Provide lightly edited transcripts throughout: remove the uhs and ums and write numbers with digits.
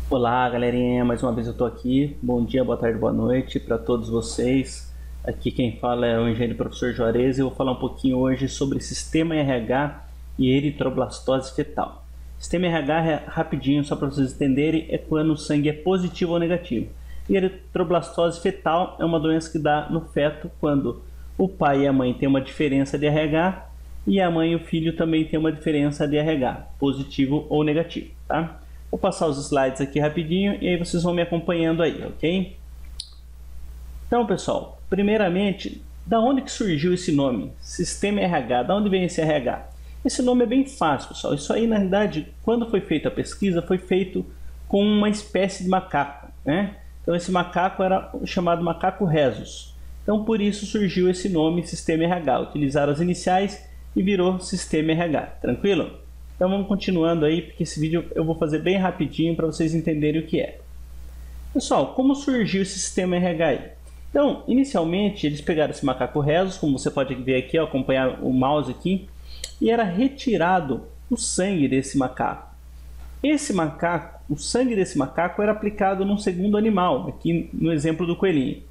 Olá, galerinha, mais uma vez eu tô aqui. Bom dia, boa tarde, boa noite para todos vocês. Aqui quem fala é o engenheiro professor Juarez e eu vou falar um pouquinho hoje sobre sistema RH e eritroblastose fetal. Sistema RH, rapidinho, só para vocês entenderem, é quando o sangue é positivo ou negativo. E eritroblastose fetal é uma doença que dá no feto quando o pai e a mãe têm uma diferença de RH e a mãe e o filho também têm uma diferença de RH, positivo ou negativo, tá? Vou passar os slides aqui rapidinho e aí vocês vão me acompanhando aí, ok? Então, pessoal, primeiramente, da onde que surgiu esse nome? Sistema RH, da onde vem esse RH? Esse nome é bem fácil, pessoal. Isso aí, na realidade, quando foi feita a pesquisa, foi feito com uma espécie de macaco, né? Então, esse macaco era chamado macaco rhesus. Então, por isso surgiu esse nome, Sistema RH. Utilizaram as iniciais e virou Sistema RH, tranquilo? Então vamos continuando aí, porque esse vídeo eu vou fazer bem rapidinho para vocês entenderem o que é. Pessoal, como surgiu esse sistema RH aí? Então, inicialmente eles pegaram esse macaco rhesus, como você pode ver aqui, ó, acompanhar o mouse aqui, e era retirado o sangue desse macaco. Esse macaco, o sangue desse macaco era aplicado num segundo animal, aqui no exemplo do coelhinho.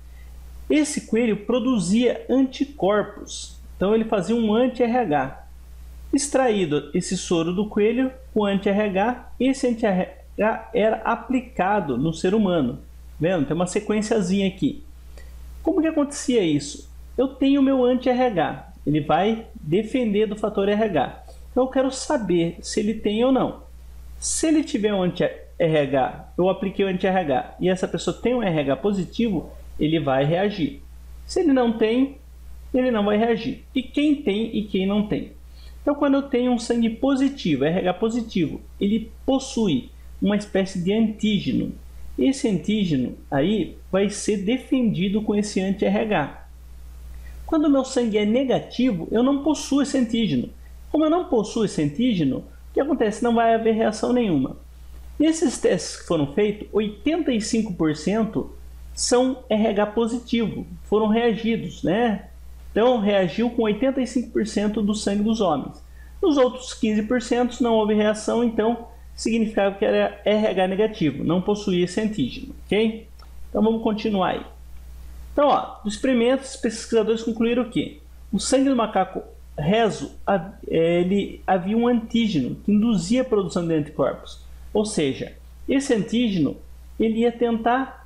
Esse coelho produzia anticorpos, então ele fazia um anti-RH. Extraído esse soro do coelho, o anti-RH, esse anti-RH era aplicado no ser humano. Vendo? Tem uma sequenciazinha aqui. Como que acontecia isso? Eu tenho o meu anti-RH, ele vai defender do fator RH. Então eu quero saber se ele tem ou não. Se ele tiver um anti-RH, eu apliquei o anti-RH e essa pessoa tem um RH positivo, ele vai reagir. Se ele não tem, ele não vai reagir. E quem tem e quem não tem? Então, quando eu tenho um sangue positivo, RH positivo, ele possui uma espécie de antígeno. Esse antígeno aí vai ser defendido com esse anti-RH. Quando o meu sangue é negativo, eu não possuo esse antígeno. Como eu não possuo esse antígeno, o que acontece? Não vai haver reação nenhuma. Nesses testes que foram feitos, 85% são RH positivo, foram reagidos, né? Então, reagiu com 85% do sangue dos homens. Nos outros 15% não houve reação, então significava que era RH negativo, não possuía esse antígeno, ok? Então, vamos continuar aí. Então, ó, dos experimentos, os pesquisadores concluíram que o sangue do macaco rhesus, ele havia um antígeno que induzia a produção de anticorpos. Ou seja, esse antígeno ele ia tentar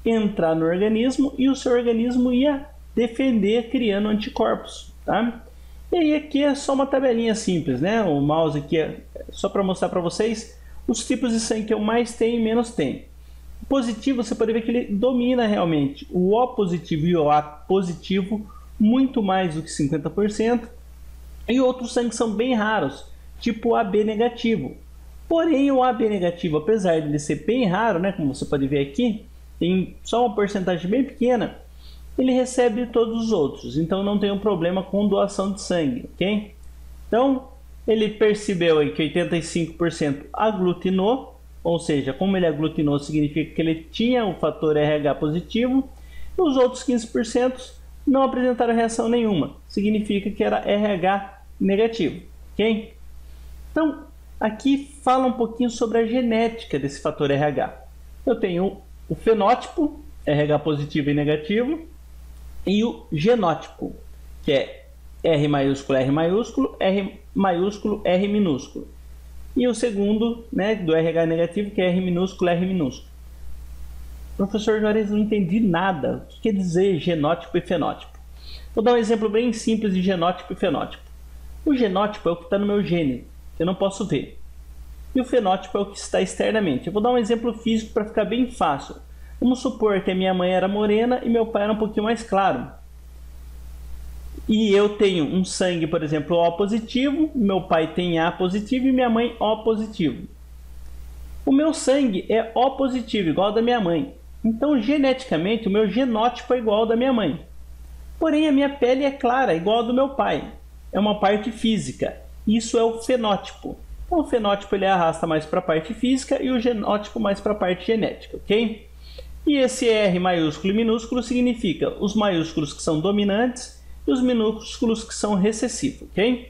entrar no organismo e o seu organismo ia defender criando anticorpos, tá? E aí aqui é só uma tabelinha simples, né? O mouse aqui é só para mostrar para vocês os tipos de sangue que eu mais tenho e menos tenho. O positivo, você pode ver que ele domina realmente o O positivo e o A positivo muito mais do que 50%, e outros sangues são bem raros, tipo o AB negativo. Porém, o AB negativo, apesar de ele ser bem raro, né, como você pode ver aqui, tem só uma porcentagem bem pequena, ele recebe todos os outros, então não tem um problema com doação de sangue, ok? Então, ele percebeu aí que 85% aglutinou, ou seja, como ele aglutinou significa que ele tinha o fator RH positivo, e os outros 15% não apresentaram reação nenhuma, significa que era RH negativo, ok? Então, aqui fala um pouquinho sobre a genética desse fator RH. Eu tenho o fenótipo, RH positivo e negativo, e o genótipo, que é R maiúsculo, R maiúsculo, R maiúsculo, R minúsculo. E o segundo, né, do RH negativo, que é R minúsculo, R minúsculo. Professor Juarez, não entendi nada. O que quer dizer genótipo e fenótipo? Vou dar um exemplo bem simples de genótipo e fenótipo. O genótipo é o que está no meu gene, que eu não posso ver. E o fenótipo é o que está externamente. Eu vou dar um exemplo físico para ficar bem fácil. Vamos supor que a minha mãe era morena e meu pai era um pouquinho mais claro. E eu tenho um sangue, por exemplo, O positivo, meu pai tem A positivo e minha mãe O positivo. O meu sangue é O positivo, igual ao da minha mãe. Então, geneticamente, o meu genótipo é igual ao da minha mãe. Porém, a minha pele é clara, igual ao do meu pai. É uma parte física. Isso é o fenótipo. Então, o fenótipo ele arrasta mais para a parte física e o genótipo mais para a parte genética, ok? E esse R maiúsculo e minúsculo significa os maiúsculos que são dominantes e os minúsculos que são recessivos, ok?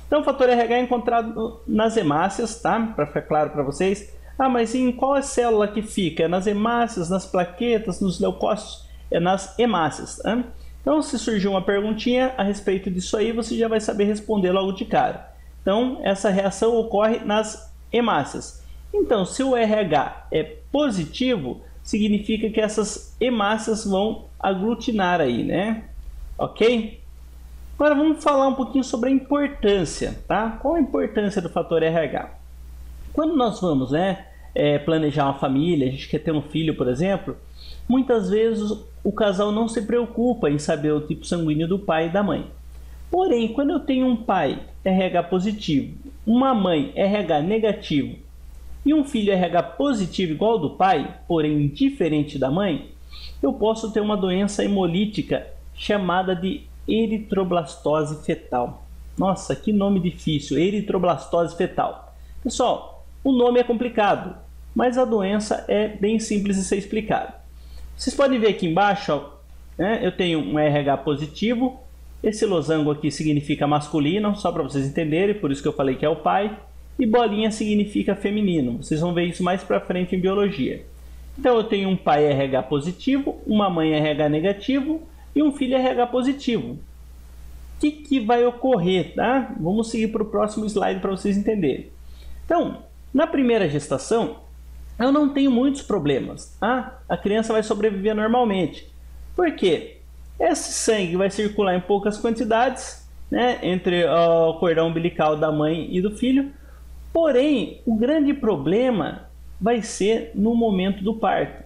Então o fator RH é encontrado nas hemácias, tá? Para ficar claro para vocês, Ah, mas em qual é a célula que fica? É nas hemácias, nas plaquetas, nos leucócitos? É nas hemácias. Tá? Então, se surgir uma perguntinha a respeito disso aí, você já vai saber responder logo de cara. Então, essa reação ocorre nas hemácias. Então, se o RH é positivo, significa que essas hemácias vão aglutinar aí, né? Ok? Agora vamos falar um pouquinho sobre a importância, tá? Qual a importância do fator RH? Quando nós vamos, planejar uma família, a gente quer ter um filho, por exemplo, muitas vezes o casal não se preocupa em saber o tipo sanguíneo do pai e da mãe. Porém, quando eu tenho um pai RH positivo, uma mãe RH negativo e um filho RH positivo igual ao do pai, porém diferente da mãe, eu posso ter uma doença hemolítica chamada de eritroblastose fetal. Nossa, que nome difícil, eritroblastose fetal. Pessoal, o nome é complicado, mas a doença é bem simples de ser explicada. Vocês podem ver aqui embaixo, ó, eu tenho um RH positivo. Esse losango aqui significa masculino, só para vocês entenderem, por isso que eu falei que é o pai. E bolinha significa feminino. Vocês vão ver isso mais para frente em biologia. Então eu tenho um pai RH positivo, uma mãe RH negativo e um filho RH positivo. O que vai ocorrer? Tá? Vamos seguir para o próximo slide para vocês entenderem. Então, na primeira gestação, eu não tenho muitos problemas. Tá? A criança vai sobreviver normalmente. Por quê? Esse sangue vai circular em poucas quantidades, entre o cordão umbilical da mãe e do filho. Porém, o grande problema vai ser no momento do parto.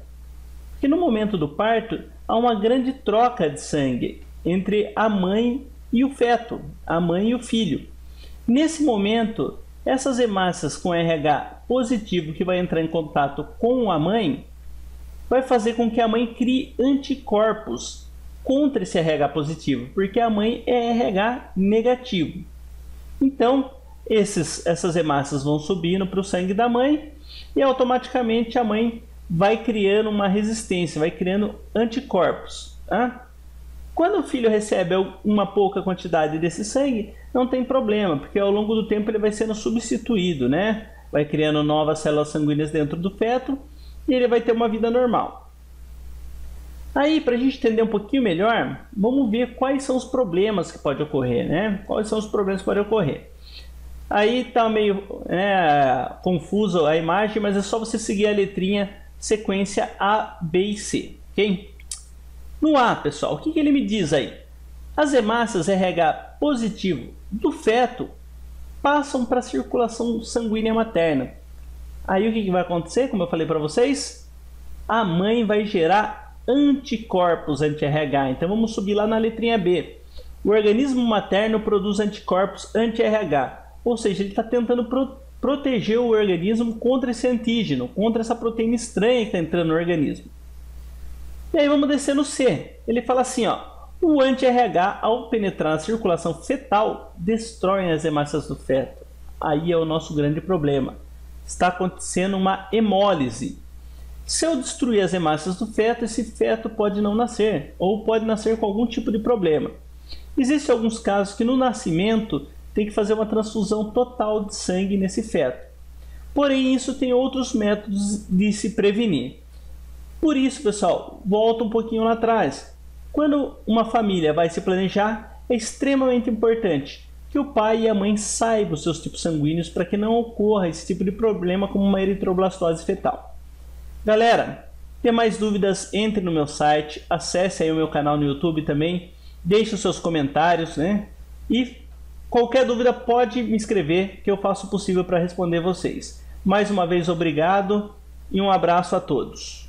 Porque no momento do parto, há uma grande troca de sangue entre a mãe e o feto, a mãe e o filho. Nesse momento, essas hemácias com RH positivo que vai entrar em contato com a mãe, vai fazer com que a mãe crie anticorpos contra esse RH positivo, porque a mãe é RH negativo. Então, essas hemácias vão subindo para o sangue da mãe e automaticamente a mãe vai criando uma resistência, vai criando anticorpos. Tá? Quando o filho recebe uma pouca quantidade desse sangue, não tem problema, porque ao longo do tempo ele vai sendo substituído, vai criando novas células sanguíneas dentro do feto e ele vai ter uma vida normal. Aí, para a gente entender um pouquinho melhor, vamos ver quais são os problemas que podem ocorrer, Quais são os problemas que podem ocorrer. Aí está meio confuso a imagem, mas é só você seguir a letrinha sequência A, B e C, ok? No A, pessoal, o que ele me diz aí? As hemácias RH positivo do feto passam para a circulação sanguínea materna. Aí o que vai acontecer, como eu falei para vocês? A mãe vai gerar anticorpos anti-RH. Então vamos subir lá na letrinha B. O organismo materno produz anticorpos anti-RH. Ou seja, ele está tentando proteger o organismo contra esse antígeno, contra essa proteína estranha que está entrando no organismo. E aí vamos descer no C. Ele fala assim, ó, o anti-RH, ao penetrar na circulação fetal, destrói as hemácias do feto. Aí é o nosso grande problema. Está acontecendo uma hemólise. Se eu destruir as hemácias do feto, esse feto pode não nascer, ou pode nascer com algum tipo de problema. Existem alguns casos que no nascimento tem que fazer uma transfusão total de sangue nesse feto. Porém, isso tem outros métodos de se prevenir. Por isso, pessoal, volta um pouquinho lá atrás. Quando uma família vai se planejar, é extremamente importante que o pai e a mãe saibam os seus tipos sanguíneos para que não ocorra esse tipo de problema como uma eritroblastose fetal. Galera, tem mais dúvidas? Entre no meu site, acesse aí o meu canal no YouTube também, deixe os seus comentários, E qualquer dúvida pode me escrever que eu faço o possível para responder vocês. Mais uma vez, obrigado e um abraço a todos.